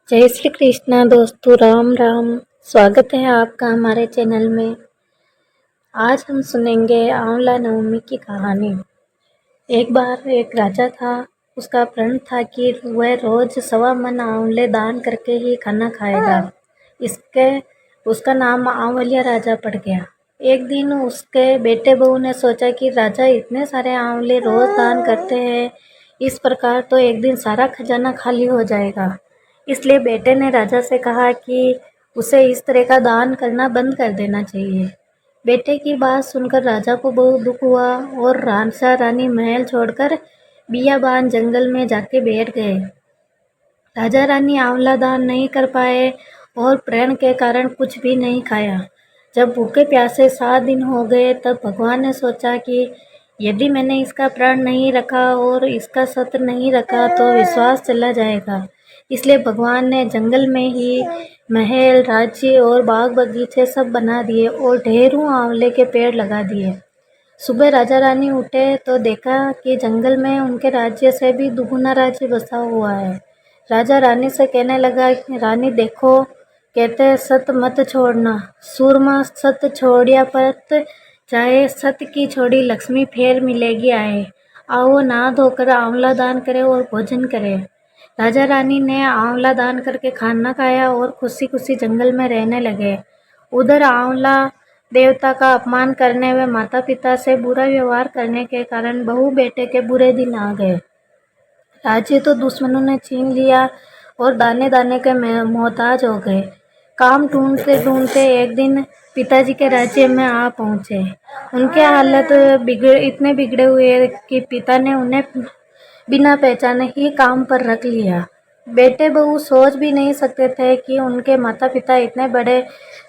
जय श्री कृष्णा दोस्तों, राम राम। स्वागत है आपका हमारे चैनल में। आज हम सुनेंगे आंवला नवमी की कहानी। एक बार एक राजा था। उसका प्रण था कि वह रोज 1.25 मन आंवले दान करके ही खाना खाएगा। इसके उसका नाम आंवलिया राजा पड़ गया। एक दिन उसके बेटे बहू ने सोचा कि राजा इतने सारे आंवले रोज दान करते हैं, इस प्रकार तो एक दिन सारा खजाना खाली हो जाएगा। इसलिए बेटे ने राजा से कहा कि उसे इस तरह का दान करना बंद कर देना चाहिए। बेटे की बात सुनकर राजा को बहुत दुख हुआ और राजा रानी महल छोड़कर बियाबान जंगल में जाके बैठ गए। राजा रानी आंवला दान नहीं कर पाए और प्रण के कारण कुछ भी नहीं खाया। जब भूखे प्यासे 7 दिन हो गए तब भगवान ने सोचा कि यदि मैंने इसका प्रण नहीं रखा और इसका सत्र नहीं रखा तो विश्वास चला जाएगा। इसलिए भगवान ने जंगल में ही महल, राज्य और बाग बगीचे सब बना दिए और ढेरों आंवले के पेड़ लगा दिए। सुबह राजा रानी उठे तो देखा कि जंगल में उनके राज्य से भी दुगुना राज्य बसा हुआ है। राजा रानी से कहने लगा, रानी देखो, कहते सत मत छोड़ना, सूरमा सत छोड़िया पत चाहे, सत की छोड़ी लक्ष्मी फेर मिलेगी आए। आओ नहा धोकर आंवला दान करें और भोजन करें। राजा रानी ने आंवला दान करके खाना खाया और खुशी खुशी जंगल में रहने लगे। उधर आंवला देवता का अपमान करने व माता पिता से बुरा व्यवहार करने के कारण बहू बेटे के बुरे दिन आ गए। राज्य तो दुश्मनों ने छीन लिया और दाने दाने के मोहताज हो गए। काम ढूंढते ढूंढते एक दिन पिताजी के राज्य में आ पहुंचे। उनके हालत इतने बिगड़े हुए कि पिता ने उन्हें बिना पहचाने ही काम पर रख लिया। बेटे बहू सोच भी नहीं सकते थे कि उनके माता पिता इतने बड़े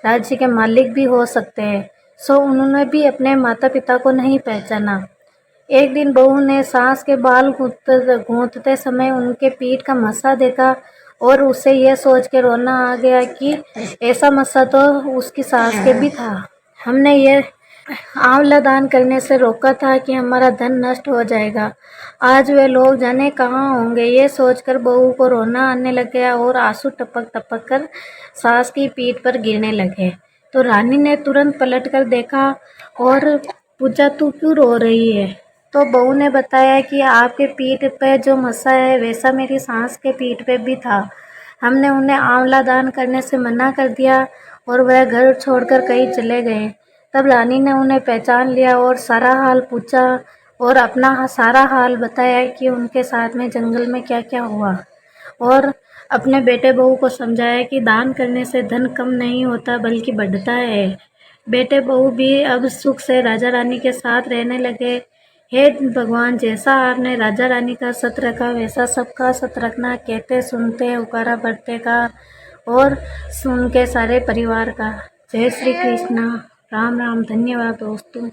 राज्य के मालिक भी हो सकते हैं, सो उन्होंने भी अपने माता पिता को नहीं पहचाना। एक दिन बहू ने सास के बाल गूंथते समय उनके पीठ का मस्सा देखा और उसे यह सोच के रोना आ गया कि ऐसा मस्सा तो उसकी सास के भी था। हमने ये आंवला दान करने से रोका था कि हमारा धन नष्ट हो जाएगा। आज वे लोग जाने कहाँ होंगे। ये सोचकर बहू को रोना आने लग गया और आंसू टपक टपक कर सास की पीठ पर गिरने लगे। तो रानी ने तुरंत पलट कर देखा और पूछा, तू क्यों रो रही है? तो बहू ने बताया कि आपके पीठ पे जो मस्सा है वैसा मेरी सास के पीठ पे भी था। हमने उन्हें आंवला दान करने से मना कर दिया और वह घर छोड़कर कहीं चले गए। तब रानी ने उन्हें पहचान लिया और सारा हाल पूछा और अपना सारा हाल बताया कि उनके साथ में जंगल में क्या क्या हुआ, और अपने बेटे बहू को समझाया कि दान करने से धन कम नहीं होता बल्कि बढ़ता है। बेटे बहू भी अब सुख से राजा रानी के साथ रहने लगे। हे भगवान, जैसा आपने राजा रानी का सत रखा वैसा सबका सत रखना, कहते सुनते उकारा भरते का और सुन के सारे परिवार का। जय श्री कृष्णा, राम राम। धन्यवाद दोस्तों।